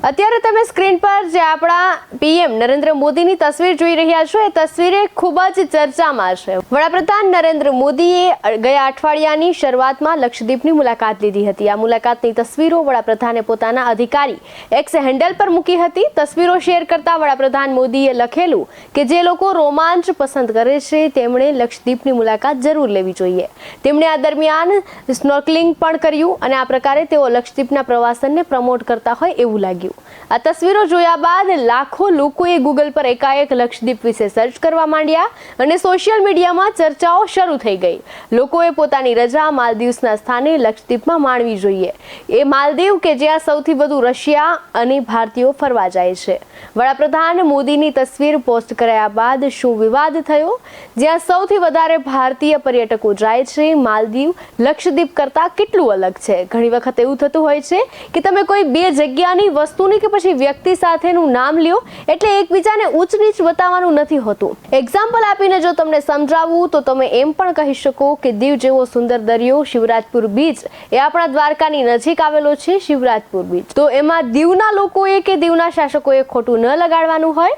અત્યારે તમે સ્ક્રીન પર જે આપણા પીએમ નરેન્દ્ર મોદીની તસવીર જોઈ રહ્યા છો એ તસવીરે ખૂબ જ ચર્ચામાં છે। વડાપ્રધાન નરેન્દ્ર મોદીએ ગયા અઠવાડિયાની શરૂઆતમાં લક્ષદ્વીપની મુલાકાત લીધી હતી। આ મુલાકાતની તસવીરો વડાપ્રધાને પોતાના અધિકારી એક્સ હેન્ડલ પર મૂકી હતી। તસવીરો શેર કરતા વડાપ્રધાન મોદીએ લખેલું કે જે લોકો રોમાંચ પસંદ કરે છે તેમણે લક્ષદ્વીપની મુલાકાત જરૂર લેવી જોઈએ। તેમણે આ દરમિયાન સ્નોર્કલિંગ પણ કર્યું અને આ પ્રકારે તેઓ લક્ષદ્વીપના પ્રવાસનને પ્રમોટ કરતા હોય એવું લાગ્યું। આ તસવીરો જોયા બાદ લાખો લોકોએ ગૂગલ પર એકાએક લક્ષદ્વીપ વિશે સર્ચ કરવા માંડ્યા અને સોશિયલ મીડિયામાં ચર્ચાઓ શરૂ થઈ ગઈ। લોકોએ પોતાની રજા માલદીવ્સના સ્થાને લક્ષદ્વીપમાં માણવી જોઈએ। એ માલદીવ કે જ્યાં સૌથી વધુ રશિયા અને ભારતીયો ફરવા જાય છે। વડાપ્રધાન મોદીની તસવીર પોસ્ટ કર્યા બાદ શું વિવાદ થયો? જ્યાં સૌથી વધારે ભારતીય પર્યટકો જાય છે માલદીવ લક્ષદ્વીપ કરતાં કેટલું અલગ છે? ઘણી વખત એવું થતું હોય છે કે તમે કોઈ બે જગ્યાની વસ્તુની કે પછી વ્યક્તિ સાથેનું નામ લ્યો એટલે એકબીજાને ઊંચ નીચ બતાવવાનું નથી હોતું। એક્ઝામ્પલ આપીને જો તમને સમજાવું તો તમે એમ પણ કહી શકો કે દીવ જેવો સુંદર દરિયો શિવરાજપુર બીચ એ આપણા દ્વારકાની નજીક આવેલો છે શિવરાજપુર બીચ। તો એમાં દીવના લોકોએ કે દીવના શાસકોએ ખોટું ન લગાડવાનું હોય,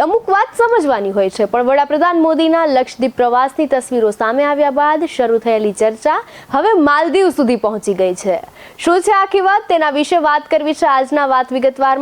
અમુક વાત સમજવાની હોય છે। પણ વડાપ્રધાન મોદીના લક્ષદ્વીપ પ્રવાસની તસવીરો સામે આવ્યા બાદ શરૂ થયેલી ચર્ચા હવે માલદીવ સુધી પહોંચી ગઈ છે। શું છે આખી વાત તેના વિશે વાત કરવી છે આજના વાત વિગતવારમાં।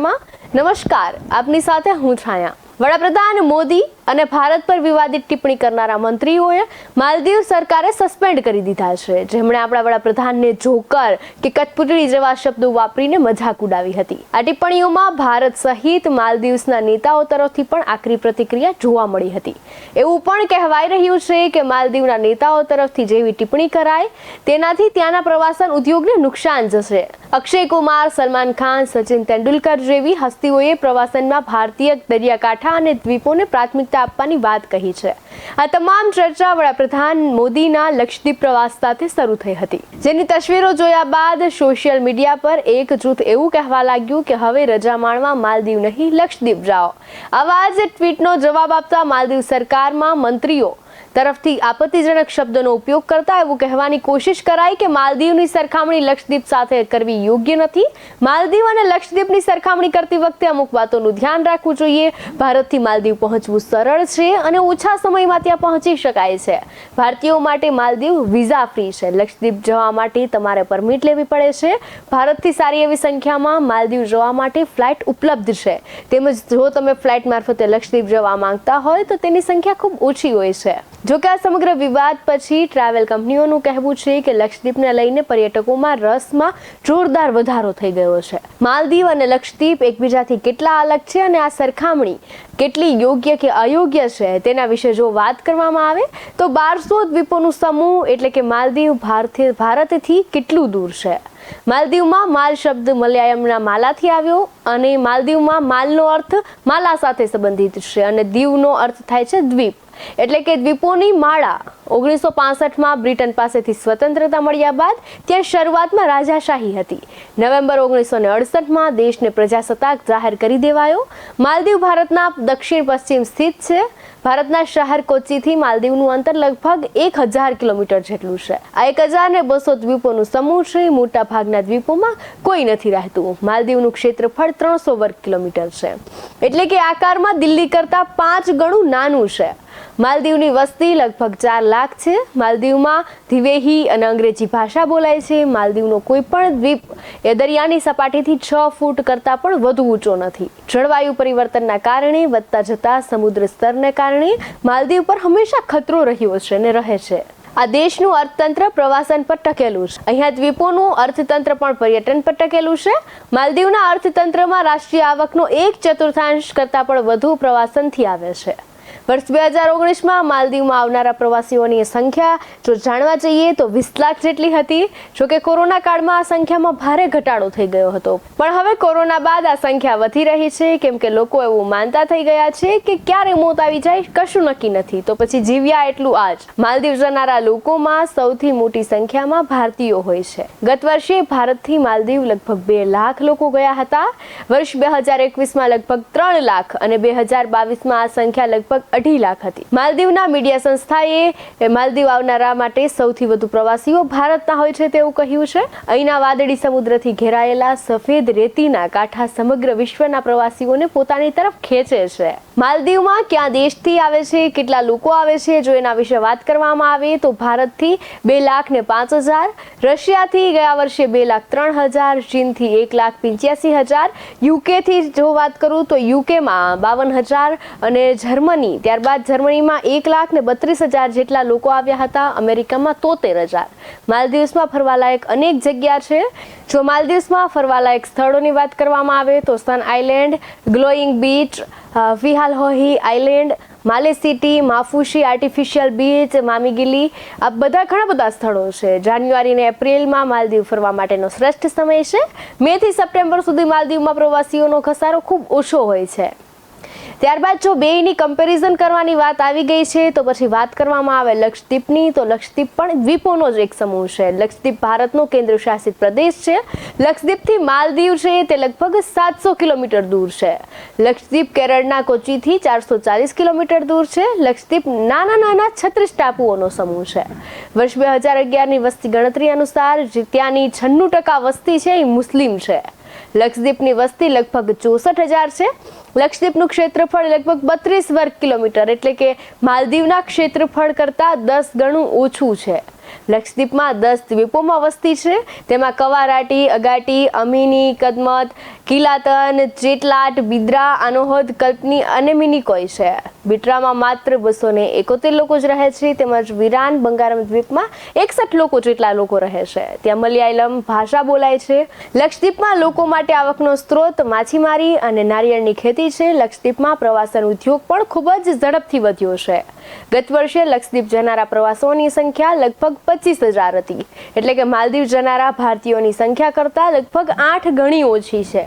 નમસ્કાર, આપની સાથે હું છાયા। વડાપ્રધાન મોદી અને ભારત પર વિવાદિત ટિપ્પણી કરનારા મંત્રીઓએ માલદીવ સરકારે સસ્પેન્ડ કરી દીધા છે, જેમણે આપણા વડાપ્રધાનને જોકર કે કઠપૂતળી જેવા શબ્દો વાપરીને મજાક ઉડાવી હતી। આ ટિપ્પણીઓમાં ભારત સહિત માલદીવ્સના નેતાઓ તરફથી પણ આકરી પ્રતિક્રિયા જોવા મળી હતી। એવું પણ કહેવાઈ રહ્યું છે કે માલદીવના નેતાઓ તરફથી જેવી ટિપ્પણી કરાય તેનાથી ત્યાંના પ્રવાસન ઉદ્યોગને નુકસાન જશે। અક્ષય કુમાર, સલમાન ખાન, સચિન તેંડુલકર જેવી હસ્તીઓએ પ્રવાસનમાં ભારતીય દરિયાકાંઠા અને દ્વીપોને પ્રાથમિકતા આપવાની વાત કહી છે। આ તમામ ચર્ચા વડાપ્રધાન મોદીના લક્ષદ્વીપ પ્રવાસ સાથે શરૂ થઈ હતી, જેની તસવીરો જોયા બાદ સોશિયલ મીડિયા પર એક જૂથ એવું કહેવા લાગ્યું કે હવે રજા માણવા માલદીવ નહીં લક્ષદ્વીપ જાઓ। આવા જ ટ્વીટનો જવાબ આપતા માલદીવ સરકારમાં મંત્રીઓ તરફથી આપત્તિજનક શબ્દોનો ઉપયોગ કરતા એવું કહેવાની કોશિશ કરાઈ કે માલદીવની સરખામણી લક્ષદ્વીપ સાથે કરવી યોગ્ય નથી। માલદીવ અને લક્ષદ્વીપની સરખામણી કરતી વખતે અમુક વાતોનું ધ્યાન રાખવું જોઈએ। ભારતથી માલદીવ પહોંચવું સરળ છે અને ઓછા સમયમાં ત્યાં પહોંચી શકાય છે। ભારતીયો માટે માલદીવ વિઝા ફ્રી છે। લક્ષદ્વીપ જવા માટે તમારે પરમિટ લેવી પડે છે। ભારતથી સારી એવી સંખ્યામાં માલદીવ જવા માટે ફ્લાઇટ ઉપલબ્ધ છે, તેમજ જો તમે ફ્લાઇટ મારફતે લક્ષદ્વીપ જવા માંગતા હોય તો તેની સંખ્યા ખૂબ ઓછી હોય છે। જોકે આ સમગ્ર વિવાદ પછી ટ્રાવેલ કંપનીઓનું કહેવું છે કે લક્ષદ્વીપને લઈને પર્યટકોમાં રસમાં જોરદાર વધારો થઈ ગયો છે। માલદીવ અને લક્ષદ્વીપ એકબીજાથી કેટલા અલગ છે અને આ સરખામણી કેટલી યોગ્ય કે અયોગ્ય છે તેના વિશે જો વાત કરવામાં આવે તો 1200 દ્વીપોનું સમૂહ એટલે કે માલદીવ ભારતથી કેટલું દૂર છે? માલદીવમાં માલ શબ્દ મલયાલમના માલાથી આવ્યો અને માલદીવમાં માલનો અર્થ માલા સાથે સંબંધિત છે અને દીવનો અર્થ થાય છે દ્વીપ એટલે કે દ્વીપોની માળા। 1965માં બ્રિટન પાસેથી સ્વતંત્રતા મળ્યા બાદ ત્યાં શરૂઆતમાં રાજાશાહી હતી। નવેમ્બર 1968માં દેશને પ્રજાસત્તાક જાહેર કરી દેવાયો। માલદીવ ભારતના દક્ષિણ પશ્ચિમ સ્થિત છે। ભારતના શહેર કોચીથી માલદીવનું અંતર લગભગ 1000 કિલોમીટર જેટલું છે। આ 1200 દ્વીપોનું સમૂહ છે। મોટા ભાગના દ્વીપોમાં કોઈ નથી રહેતું। માલદીવનું ક્ષેત્રફળ 300 વર્ગ કિલોમીટર છે, એટલે કે આકારમાં દિલ્હી કરતાં 5 ગણું નાનું છે। માલદીવની વસ્તી લગભગ 4 લાખ છે। માલદીવમાં દિવેહી અને અંગ્રેજી ભાષા બોલાય છે। માલદીવનો કોઈ પણ દ્વીપ એ દરિયાની સપાટીથી 6 ફૂટ કરતાં પણ વધુ ઊંચો નથી। જળવાયુ પરિવર્તનના કારણે વધતા જતા સમુદ્ર સ્તરને કારણે માલદીવ પર હંમેશા ખતરો રહ્યો છે અને રહે છે। આ દેશનું અર્થતંત્ર પ્રવાસન પર ટકેલું છે। અહીંયા દ્વીપોનું અર્થતંત્ર પણ પર્યટન પર ટકેલું છે। માલદીવના અર્થતંત્રમાં રાષ્ટ્રીય આવકનો 1/4 કરતાં પણ વધુ પ્રવાસનથી આવે છે। વર્ષ 2019માં માલદીવમાં આવનારા પ્રવાસીઓની સંખ્યા જો જાણવા જઈએ તો 20 લાખ જેટલી હતી। જોકે કોરોના કાળમાં આ સંખ્યામાં ભારે ઘટાડો થઈ ગયો હતો, પણ હવે કોરોના બાદ આ સંખ્યા વધી રહી છે, કેમ કે લોકો એવું માનતા થઈ ગયા છે કે ક્યારે મોત આવી જાય કશું નક્કી નથી, તો પછી જીવ્યા એટલું આજ। માલદીવ જનારા લોકોમાં સૌથી મોટી સંખ્યામાં ભારતીયો હોય છે। ગત વર્ષે ભારતથી માલદીવ લગભગ 2 લાખ લોકો ગયા હતા। વર્ષ 2021માં લગભગ 3 લાખ અને 2022માં આ સંખ્યા લગભગ 2.5 લાખ હતી. માલદીવના મીડિયા સંસ્થાએ માલદીવ આવનારા માટે સૌથી વધુ પ્રવાસીઓ ભારતના હોય છે તેવું કહ્યું છે. અહીંના વાદળી સમુદ્રથી ઘેરાયેલા સફેદ રેતીના કાંઠા સમગ્ર વિશ્વના પ્રવાસીઓને પોતાની તરફ ખેંચે છે. માલદીવમાં ક્યાં દેશથી આવે છે, કેટલા લોકો આવે છે, જો એના વિશે વાત કરવામાં આવે તો ભારતથી 2,05,000, રશિયાથી ગયા વર્ષે 2,03,000, ચીનથી 1,85,000, યુકેથી જો વાત કરું તો યુકેમાં 52,000 અને જર્મની, ત્યારબાદ જર્મનીમાં 1,32,000 જેટલા લોકો આવ્યા હતા. અમેરિકામાં 73,000. માલદીવ્સમાં ફરવાલાયક અનેક જગ્યા છે. જો માલદીવ્સમાં ફરવાલાયક સ્થળોની વાત કરવામાં આવે તો સન આઇલેન્ડ, ગ્લોઈંગ બીચ, વિહાલહોહી આઇલેન્ડ, માલે સિટી, માફુશી આર્ટિફિશિયલ બીચ, મામીગીલી, આ બધા ઘણા બધા સ્થળો છે. જાન્યુઆરી અને એપ્રિલમાં માલદીવ ફરવા માટેનો શ્રેષ્ઠ સમય છે. મે થી સપ્ટેમ્બર સુધી માલદીવમાં પ્રવાસીઓનો ઘસારો ખૂબ ઓછો હોય છે. ત્યારબાદ જો બેયની કમ્પેરિઝન કરવાની વાત આવી ગઈ છે તો પછી વાત કરવામાં આવે લક્ષદ્વીપની, તો લક્ષદ્વીપ પણ દ્વીપોનો જ એક સમૂહ છે. લક્ષદ્વીપ ભારતનો કેન્દ્ર શાસિત પ્રદેશ છે. લક્ષદ્વીપથી માલદીવ છે તે લગભગ 700 કિલોમીટર દૂર છે. લક્ષદ્વીપ કેરળના કોચીથી 440 કિલોમીટર દૂર છે. લક્ષદ્વીપ નાના 36 ટાપુઓનો સમૂહ છે. વર્ષ 2011ની વસ્તી ગણતરી અનુસાર ત્યાંની 96% વસ્તી છે એ મુસ્લિમ છે. લક્ષદ્વીપની વસ્તી લગભગ 64,000 છે. લક્ષદ્વીપનું ક્ષેત્રફળ લગભગ 32 વર્ગ કિલોમીટર, એટલે કે માલદીવના ક્ષેત્રફળ કરતાં 10 ગણું ઓછું છે. લક્ષદ્વીપમાં 10 દ્વીપોમાં વસ્તી છે. તેમાં કવારાટી, અગાટી, અમીની, કદમત, કિલાતન, ચેટલાટ, બિદ્રા, આનોહદ, કલ્પની અને મિનિકોય છે. બિટ્રામાં માત્ર 271 લોકો જ રહે છે. તેમજ વિરાન બંગારમ દ્વીપમાં 61 લોકો જેટલા લોકો રહે છે. ત્યાં મલયાલમ ભાષા બોલાય છે. લક્ષદ્વીપમાં લોકો માટે આવકનો સ્ત્રોત માછીમારી અને નારિયેળની ખેતી છે. લક્ષદ્વીપમાં પ્રવાસન ઉદ્યોગ પણ ખૂબ જ ઝડપથી વધ્યો છે. ગત વર્ષે લક્ષદ્વીપ જનારા પ્રવાસીઓની સંખ્યા લગભગ 25,000 હતી, એટલે કે માલદીવ જનારા ભારતીયોની સંખ્યા કરતાં લગભગ 8 ગણી ઓછી છે.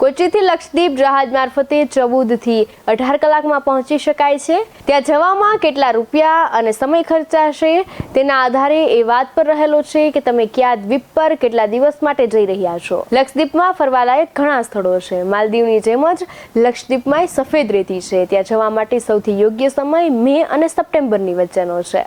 કોચીથી લક્ષદ્વીપ જહાજ મારફતે 14 થી 18 કલાકમાં પહોંચી શકાય છે. ત્યાં જવામાં કેટલા રૂપિયા અને સમય ખર્ચાશે તેના આધારે એ વાત પર રહેલો છે કે તમે કયા દ્વીપ પર કેટલા દિવસ માટે જઈ રહ્યા છો. લક્ષદ્વીપમાં ફરવાલાયક ઘણા સ્થળો છે. માલદીવની જેમ જ લક્ષદ્વીપમાં સફેદ રેતી છે. ત્યાં જવા માટે સૌથી યોગ્ય સમય મે અને સપ્ટેમ્બરની વચ્ચેનો છે.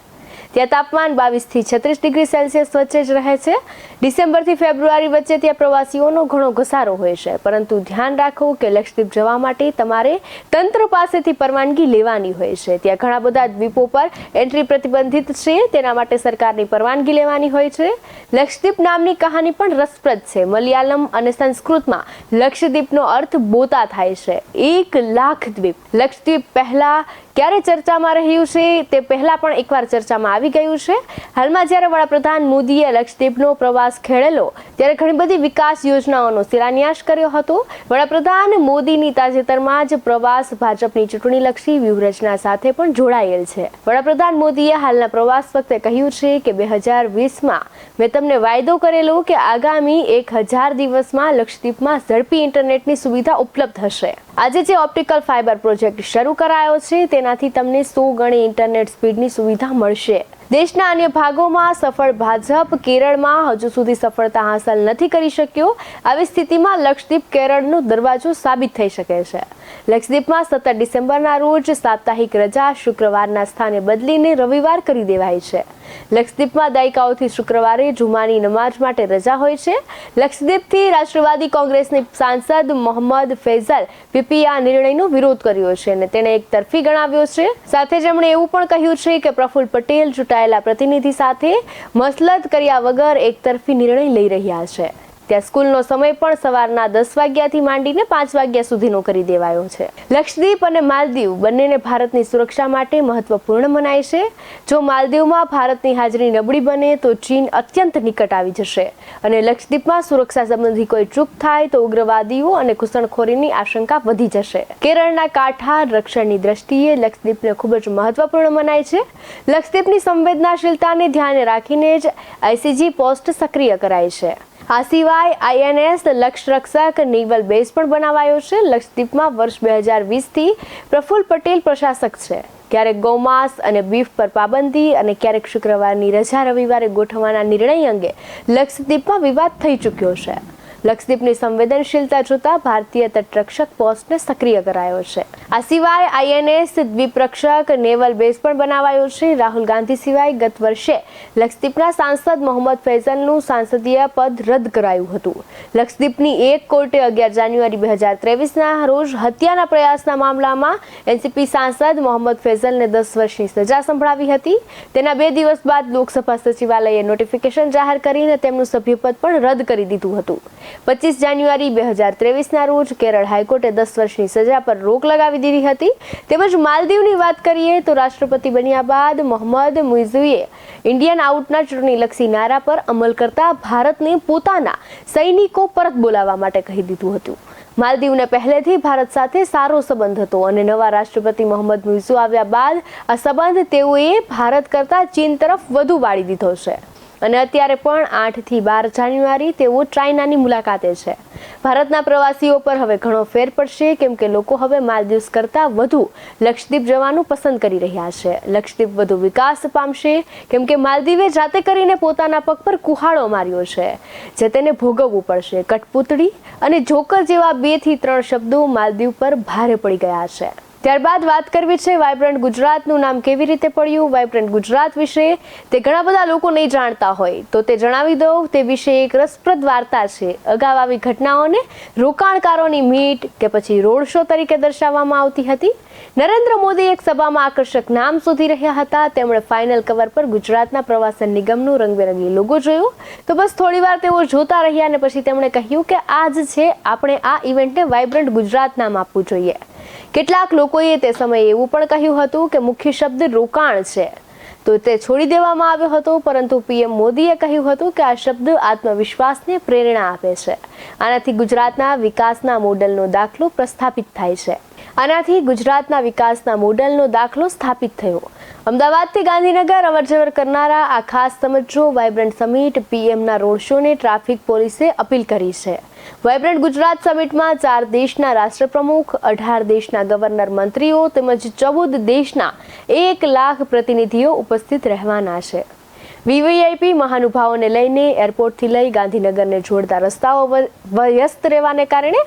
ત્યાં તાપમાન 22 થી 36 ડિગ્રી સેલ્સિયસ વચ્ચે જ રહે છે. ડિસેમ્બરથી ફેબ્રુઆરી વચ્ચે ત્યાં પ્રવાસીઓનો ઘણો ઘસારો હોય છે. પરંતુ ધ્યાન રાખો કે લક્ષદ્વીપ જવા માટે તમારે તંત્ર પાસેથી પરવાનગી લેવાની હોય છે. ત્યાં ઘણા બધા દ્વીપો પર એન્ટ્રી પ્રતિબંધિત છે. તેના માટે સરકારની પરવાનગી લેવાની હોય છે. લક્ષદ્વીપ નામની કહાની પણ રસપ્રદ છે. મલયાલમ અને સંસ્કૃતમાં લક્ષદ્વીપનો અર્થ બોતા થાય છે. 1 લાખ દ્વીપ. લક્ષદ્વીપ પહેલા ક્યારે ચર્ચામાં રહ્યું છે તે પહેલા પણ એકવાર ચર્ચામાં આવી ગયું છે. હાલમાં જ્યારે વડાપ્રધાન મોદીએ લક્ષદ્વીપનો પ્રવાસ ખેડેલો ત્યારે ઘણી બધી વિકાસ યોજનાઓનો શિલાન્યાસ કર્યો હતો. વડાપ્રધાન મોદીની તાજેતરમાં જ પ્રવાસ ભાજપની ચૂંટણીલક્ષી વ્યૂહરચના સાથે પણ જોડાયેલ છે. વડાપ્રધાન મોદીએ હાલના પ્રવાસ વખતે કહ્યું છે કે 2020માં મેં તમને વાયદો કરેલો કે આગામી 1000 દિવસમાં લક્ષદ્વીપમાં ઝડપી ઇન્ટરનેટની સુવિધા ઉપલબ્ધ હશે. આજે જે ઓપ્ટિકલ ફાઇબર પ્રોજેક્ટ શરૂ કરાયો છે તેનાથી તમને 100 ગણી ઇન્ટરનેટ સ્પીડની સુવિધા મળશે. દેશના અન્ય ભાગોમાં સફળ ભાજપ કેરળમાં હજુ સુધી સફળતા હાંસલ નથી કરી શક્યો. આવી સ્થિતિમાં લક્ષદ્વીપ કેરળનો દરવાજો સાબિત થઈ શકે છે. લક્ષદ્વીપમાં 17 ડિસેમ્બરના રોજ સાપ્તાહિક રજા શુક્રવારના સ્થાને બદલીને રવિવાર કરી દેવાય છે. લક્ષદ્વીપમાં દાયકાઓથી શુક્રવારે જુમાની નમાઝ માટે રજા હોય છે. લક્ષદ્વીપથી રાષ્ટ્રવાદી કોંગ્રેસની સાંસદ મોહમ્મદ ફૈઝલ પીપીએ આ નિર્ણયનો વિરોધ કર્યો છે અને તેને એક તરફી ગણાવ્યો છે. સાથે જ એમણે એવું પણ કહ્યું છે કે પ્રફુલ્લ પટેલ ચૂંટાયેલા પ્રતિનિધિ સાથે મસલત કર્યા વગર એક તરફી નિર્ણય લઈ રહ્યા છે. ત્યાં સ્કૂલનો સમય પણ સવારના 10 વાગ્યાથી માંડીને 5 વાગ્યા સુધીનો કરી દેવાયો છે. લક્ષદ્વીપ અને માલદીવ બંનેને ભારતની સુરક્ષા માટે મહત્વપૂર્ણ મનાય છે. જો માલદીવમાં ભારતની હાજરી નબળી બને તો ચીન અત્યંત નિકટ આવી જશે અને લક્ષદ્વીપમાં સુરક્ષા સંબંધી કોઈ ચૂક થાય તો ઉગ્રવાદીઓ અને ઘૂસણખોરીની આશંકા વધી જશે. કેરળના કાંઠા રક્ષણની દ્રષ્ટિએ લક્ષદ્વીપને ખૂબ જ મહત્વપૂર્ણ મનાય છે. લક્ષદ્વીપની સંવેદનશીલતાને ધ્યાને રાખીને જ આઈસીજી પોસ્ટ સક્રિય કરાઈ છે. આ સિવાય આઈએનએસ લક્ષરક્ષક નેવલ બેઝ પણ બનાવાયો છે. લક્ષદ્વીપમાં વર્ષ 2020થી પ્રફુલ્લ પટેલ પ્રશાસક છે. ક્યારેક ગૌમાંસ અને બીફ પર પાબંદી અને ક્યારેક શુક્રવારની રજા રવિવારે ગોઠવવાના નિર્ણય અંગે લક્ષદ્વીપમાં વિવાદ થઈ ચૂક્યો છે. લક્ષદ્વીપની સંવેદનશીલતા જોતા ભારતીય તટરક્ષક પોસ્ટને સક્રિય કરાયો છે. આ સિવાય INS દ્વીપરક્ષક નેવલ બેઝ પણ બનાવાયો છે. રાહુલ ગાંધી સિવાય ગત વર્ષે લક્ષદ્વીપના સાંસદ મોહમ્મદ ફૈઝલનું સાંસદીય પદ રદ કરાયું હતું. લક્ષદ્વીપની એક કોર્ટે 11 જાન્યુઆરી 2023ના રોજ હત્યાના પ્રયાસના મામલામાં NCP સાંસદ મોહમ્મદ ફૈઝલને 10 વર્ષની સજા સંભળાવી હતી. તેના 2 દિવસ બાદ લોકસભા સચિવાલયે નોટિફિકેશન જાહેર કરીને તેમનું સભ્યપદ પણ રદ કરી દીધું હતું. 25 જાન્યુઆરી 2023ના રોજ કેરળ હાઈકોર્ટે 10 વર્ષની સજા પર રોક લગાવી દીધી હતી. તેમજ માલદીવની વાત કરીએ તો રાષ્ટ્રપતિ બન્યા બાદ મોહમ્મદ મુઇઝુએ ઇન્ડિયન આઉટના ચૂંટણીલક્ષી નારા પર અમલ કરતા ભારતને પોતાના સૈનિકો પરત બોલાવવા માટે કહી દીધું હતું. માલદીવને પહેલેથી ભારત સાથે સારો સંબંધ હતો અને નવા રાષ્ટ્રપતિ મોહમ્મદ મુઇઝુ આવ્યા બાદ આ સંબંધ તેઓએ ભારત કરતા ચીન તરફ વધુ વાળી દીધો છે અને અત્યારે પણ 8 થી 12 જાન્યુઆરી તેઓ ચાઇનાની મુલાકાતે છે. ભારતના પ્રવાસીઓ પર હવે ઘણો ફેર પડશે કેમ કે લોકો હવે માલદીવ્સ કરતાં વધુ લક્ષદ્વીપ જવાનું પસંદ કરી રહ્યા છે. લક્ષદ્વીપ વધુ વિકાસ પામશે કેમ કે માલદીવે જાતે કરીને પોતાના પગ પર કુહાડો માર્યો છે જે તેને ભોગવવું પડશે. કઠપૂતળી અને જોકર જેવા 2 થી 3 શબ્દો માલદીવ પર ભારે પડી ગયા છે. ત્યારબાદ વાત કરવી છે વાઇબ્રન્ટ ગુજરાતનું નામ કેવી રીતે પડ્યું. વાઇબ્રન્ટ ગુજરાત વિશે તે ઘણા બધા લોકો નહીં જાણતા હોય તો તે જણાવી દઉં. તે વિશે એક રસપ્રદ વાર્તા છે. અગાઉ આવી ઘટનાઓને રોકાણકારોની મીટ કે પછી રોડ શો તરીકે દર્શાવવામાં આવતી હતી. નરેન્દ્ર મોદી એક સભામાં આકર્ષક નામ શોધી રહ્યા હતા. તેમણે ફાઇનલ કવર પર ગુજરાતના પ્રવાસન નિગમનું રંગબેરંગી લોગો જોયો તો બસ થોડીવાર તેઓ જોતા રહ્યા અને પછી તેમણે કહ્યું કે આ જ છે, આપણે આ ઇવેન્ટને વાઇબ્રન્ટ ગુજરાત નામ આપવું જોઈએ. કેટલાક લોકોએ તે સમયે એવું પણ કહ્યું હતું કે મુખ્ય શબ્દ રોકાણ છે તો તે છોડી દેવામાં આવ્યો હતો, પરંતુ PM મોદીએ કહ્યું હતું કે આ શબ્દ આત્મવિશ્વાસને પ્રેરણા આપે છે. આનાથી ગુજરાતના વિકાસના મોડેલનો દાખલો પ્રસ્થાપિત થાય છે. આનાથી ગુજરાતના વિકાસના મોડેલનો દાખલો સ્થાપિત થયો. અમદાવાદથી ગાંધીનગર અવરજવર કરનારા આ ખાસ સમજો વાઇબ્રન્ટ સમિટ PMના રોડ શોને ટ્રાફિક પોલીસે અપીલ કરી છે. વાઇબ્રન્ટ ગુજરાત સમિટમાં 4 દેશના રાષ્ટ્રપ્રમુખ, 18 દેશના ગવર્નર મંત્રીઓ તેમજ 14 દેશના 1 લાખ પ્રતિનિધિઓ ઉપસ્થિત રહેવાના છે. VVIP મહાનુભાવોને લઈને એરપોર્ટથી લઈ ગાંધીનગરને જોડતા રસ્તાઓ વ્યસ્ત રહેવાને કારણે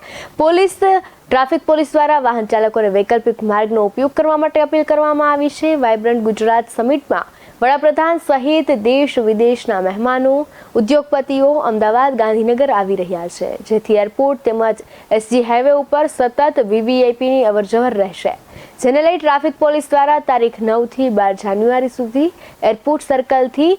ટ્રાફિક પોલીસ દ્વારા વાહન ચાલકોને વૈકલ્પિક માર્ગનો ઉપયોગ કરવા માટે અપીલ કરવામાં આવી છે. વાઇબ્રન્ટ ગુજરાત સમિટમાં વડાપ્રધાન સહિત દેશ વિદેશના મહેમાનો, ઉદ્યોગપતિઓ અમદાવાદ, ગાંધીનગર આવી રહ્યા છે, જેથી એરપોર્ટ તેમજ SG હાઈવે ઉપર સતત VVIPની અવરજવર રહેશે. જેને લઈ ટ્રાફિક પોલીસ દ્વારા તારીખ 9 થી 12 જાન્યુઆરી સુધી એરપોર્ટ સર્કલથી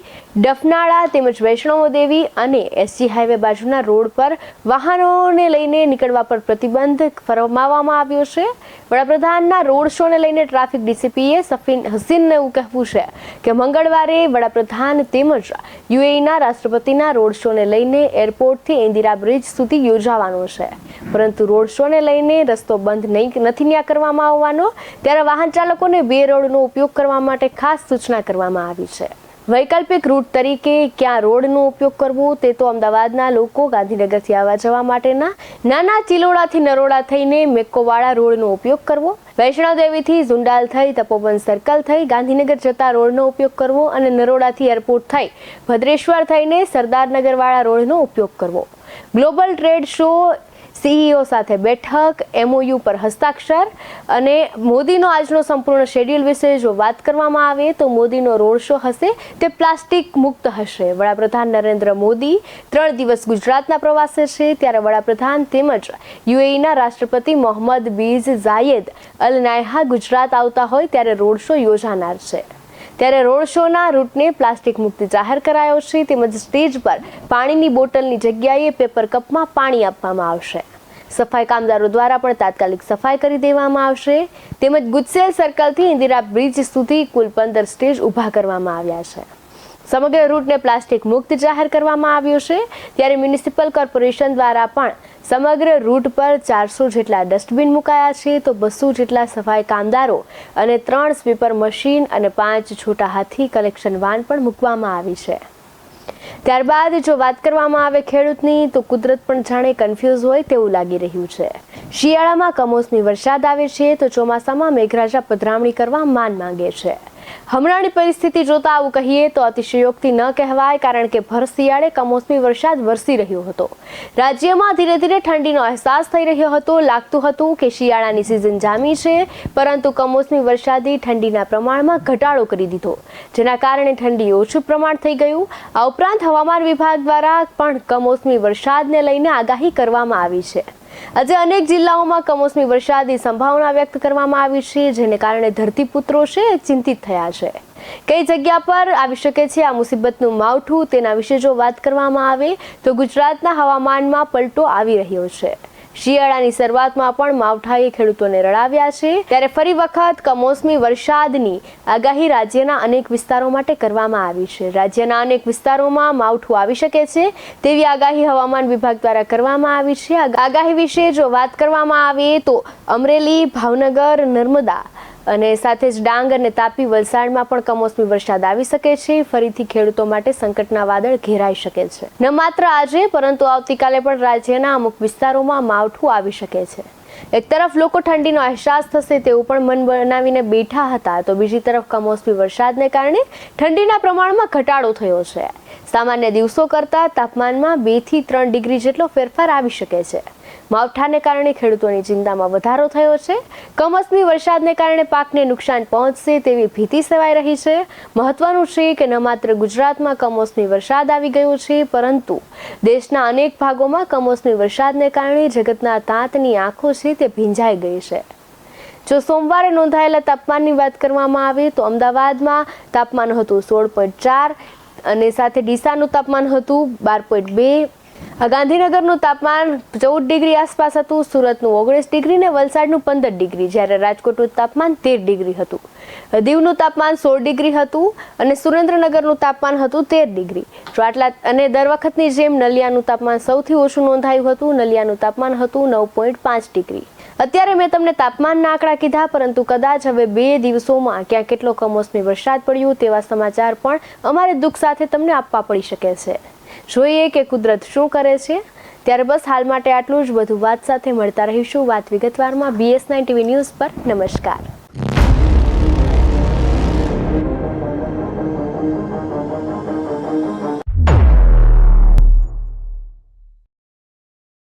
ડફનાળા તેમજ વૈષ્ણો દેવી અને SG હાઈવે બાજુના રોડ પર વાહનોને લઈને નીકળવા પર પ્રતિબંધ ફરમાવવામાં આવ્યો છે. વડાપ્રધાનના રોડ શોને લઈને ટ્રાફિક DCPએ સફીન હસીનને એવું કહેવું છે કે મંગળવારે વડાપ્રધાન તેમજ UAEના રાષ્ટ્રપતિના રોડ શોને લઈને એરપોર્ટથી ઇન્દિરા બ્રિજ સુધી યોજાવાનો છે, પરંતુ રોડ શોને લઈને રસ્તો બંધ નથી કરવામાં આવવાનો. ત્યારે વાહન ચાલકોને 2 રોડનો ઉપયોગ કરવા માટે ખાસ સૂચના કરવામાં આવી છે. વૈકલ્પિક રૂટ તરીકે ક્યાં રોડનો ઉપયોગ કરવો તે તો અમદાવાદના લોકો ગાંધીનગરથી આવવા જવા માટેના નાના ચિલોડાથી નરોડા થઈને મેક્કોવાળા રોડનો ઉપયોગ કરવો, વૈષ્ણોદેવીથી ઝુંડાલ થઈ તપોવન સર્કલ થઈ ગાંધીનગર જતા રોડનો ઉપયોગ કરવો અને નરોડાથી એરપોર્ટ થઈ ભદ્રેશ્વર થઈને સરદારનગરવાળા રોડનો ઉપયોગ કરવો. ગ્લોબલ ટ્રેડ શો, CEO સાથે બેઠક, MOU પર હસ્તાક્ષર અને મોદીનો આજનો સંપૂર્ણ શેડ્યુલ વિશે જો વાત કરવામાં આવે તો મોદીનો રોડ શો હશે તે પ્લાસ્ટિક મુક્ત હશે. વડાપ્રધાન નરેન્દ્ર મોદી 3 દિવસ ગુજરાતના પ્રવાસે છે, ત્યારે વડાપ્રધાન તેમજ UAEના રાષ્ટ્રપતિ મોહમ્મદ બિન ઝાયેદ અલ નાહ્યાન ગુજરાત આવતા હોય ત્યારે રોડ શો યોજાનાર છે. ત્યારે રોડ શોના રૂટને પ્લાસ્ટિક મુક્ત જાહેર કરાયો છે, તેમજ સ્ટેજ પર પાણીની બોટલની જગ્યાએ પેપર કપમાં પાણી આપવામાં આવશે. સફાઈ કામદારો દ્વારા પણ તાત્કાલિક સફાઈ કરી દેવામાં આવશે. તેમજ ગુજસેલ સર્કલથી ઇન્દિરા બ્રિજ સુધી કુલ 15 સ્ટેજ ઊભા કરવામાં આવ્યા છે. સમગ્ર રૂટને પ્લાસ્ટિક મુક્ત જાહેર કરવામાં આવ્યો છે. ત્યારે મ્યુનિસિપલ કોર્પોરેશન દ્વારા પણ સમગ્ર રૂટ પર 400 જેટલા ડસ્ટબિન મુકાયા છે, તો 200 જેટલા સફાઈ કામદારો અને 3 સ્વીપર મશીન અને 5 છોટા હાથી કલેક્શન વાન પણ મૂકવામાં આવી છે. ત્યારબાદ જો વાત કરવામાં આવે ખેડૂતની તો કુદરત પણ જાણે કન્ફ્યુઝ હોય તેવું લાગી રહ્યું છે. શિયાળામાં કમોસમી વરસાદ આવે છે તો ચોમાસામાં મેઘરાજા પધરામણી કરવા માન માંગે છે. હમણાંની પરિસ્થિતિ જોતા આવું કહીએ તો અતિશયોક્તિ ન કહેવાય, કારણ કે ભર શિયાળે કમોસમી વરસાદ વરસી રહ્યો હતો. રાજ્યમાં ધીરે ધીરે ઠંડીનો અહેસાસ થઈ રહ્યો હતો. લાગતું હતું કે શિયાળાની સિઝન જામી છે, પરંતુ કમોસમી વરસાદે ઠંડીના પ્રમાણમાં ઘટાડો કરી દીધો, જેના કારણે ઠંડી ઓછું પ્રમાણ થઈ ગયું. આ ઉપરાંત હવામાન વિભાગ દ્વારા પણ કમોસમી વરસાદને લઈને આગાહી કરવામાં આવી છે. આજે અનેક જિલ્લાઓમાં કમોસમી વરસાદની સંભાવના વ્યક્ત કરવામાં આવી છે, જેને કારણે ધરતીપુત્રો છે ચિંતિત થયા છે. કઈ જગ્યા પર આવી શકે છે આ મુસીબતનું માવઠું, તેના વિશે જો વાત કરવામાં આવે તો ગુજરાતના હવામાનમાં પલટો આવી રહ્યો છે. શિયાળાની શરૂઆતમાં પણ માવઠાએ ખેડૂતોને રડાવ્યા છે, ત્યારે ફરી વખત કમોસમી વરસાદની આગાહી રાજ્યના અનેક વિસ્તારો માટે કરવામાં આવી છે. રાજ્યના અનેક વિસ્તારોમાં માવઠું આવી શકે છે તેવી આગાહી હવામાન વિભાગ દ્વારા કરવામાં આવી છે. આગાહી વિશે જો વાત કરવામાં આવે તો અમરેલી, ભાવનગર, નર્મદા અને સાથે જ ડાંગ અને તાપી, વલસાડમાં પણ કમોસમી વરસાદ આવી શકે છે. ફરીથી ખેડૂતો માટે સંકટના વાદળ ઘેરાઈ શકે છે. ન માત્ર આજે પરંતુ આવતીકાલે પણ રાજ્યના અમુક વિસ્તારોમાં માવઠું આવી શકે છે. એક તરફ લોકો ઠંડીનો અહેસાસ થશે તેવું પણ મન બનાવીને બેઠા હતા, તો બીજી તરફ કમોસમી વરસાદને કારણે ઠંડીના પ્રમાણમાં ઘટાડો થયો છે. સામાન્ય દિવસો કરતાં તાપમાનમાં 2 થી 3 ડિગ્રી જેટલો ફેરફાર આવી શકે છે. માવઠાને કારણે ખેડૂતોની ચિંતામાં વધારો થયો છે. કમોસમી વરસાદને કારણે પાકને નુકસાન પહોંચશે તેવી ભીતિ સેવાઈ રહી છે. મહત્વનું છે કે ન માત્ર ગુજરાતમાં કમોસમી વરસાદ આવી ગયો છે, પરંતુ દેશના અનેક ભાગોમાં કમોસમી વરસાદને કારણે જગતના તાતની આંખો છે તે ભીંજાઈ ગઈ છે. જો સોમવારે નોંધાયેલા તાપમાનની વાત કરવામાં આવે તો અમદાવાદમાં તાપમાન હતું 16.4 અને સાથે ડીસાનું તાપમાન હતું 12.2. ગાંધીનગરનું તાપમાન 14 ડિગ્રી આસપાસ હતું, સુરતનું 19 ડિગ્રી ને વલસાડનું 15 ડિગ્રી, જ્યારે રાજકોટનું તાપમાન 13 ડિગ્રી હતું. દીવનું તાપમાન 16 ડિગ્રી હતું અને સુરેન્દ્રનગરનું તાપમાન હતું 13 ડિગ્રી. જો આટલા અને દર વખતની જેમ નલિયાનું તાપમાન સૌથી ઓછું નોંધાયું હતું. નલિયાનું તાપમાન હતું 9.5 ડિગ્રી. અત્યારે મેં તમને તાપમાનના આંકડા કીધા, પરંતુ કદાચ હવે 2 દિવસોમાં ક્યાં કેટલો કમોસમી વરસાદ પડ્યો તેવા સમાચાર પણ અમારે દુઃખ સાથે તમને આપવા પડી શકે છે. જોઈએ કે કુદરત શું કરે છે. ત્યારે બસ હાલ માટે આટલું જ. વધુ વાત સાથે મળતા રહીશું વાત વિગતવારમાં BS9 TV ન્યૂઝ પર. નમસ્કાર.